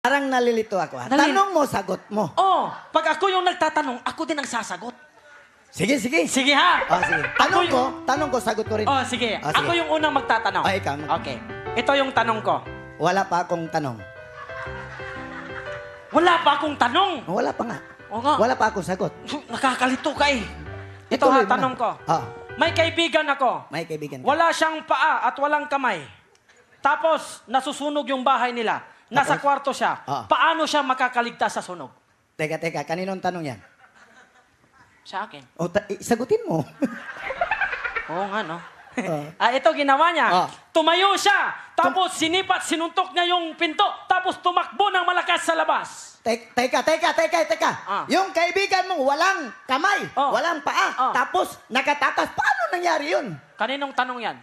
Parang nalilito ako. Nalil- Tanong mo, sagot mo. Oh, pag ako yung nagtatanong, ako din ang sasagot. Sige, sige. Sige ha. Sige. Tanong ko, sagot ko rin. Oh, sige. Ako yung unang magtatanong. Ikaw. Okay. Ito yung tanong ko. Wala pa akong tanong. Wala pa akong tanong. Wala pa nga. O nga. Wala pa akong sagot. Nakakalito ka eh. Ito Ituloy ha, mo na. tanong ko. May kaibigan ako. May kaibigan ka. Wala siyang paa at walang kamay. Tapos, nasusunog yung bahay nila. Nasa Tapos? kwarto siya. Paano siya makakaligtas sa sunog? Teka. Kaninong tanong yan? Sa akin. Sagutin mo. Oo nga, no? Oh. Ito ginawa niya. Oh. Tumayo siya. Tapos sinuntok niya yung pinto. Tapos tumakbo ng malakas sa labas. Teka. Yung kaibigan mo walang kamay, walang paa, tapos nakatakas. Paano nangyari yun? Kaninong tanong yan?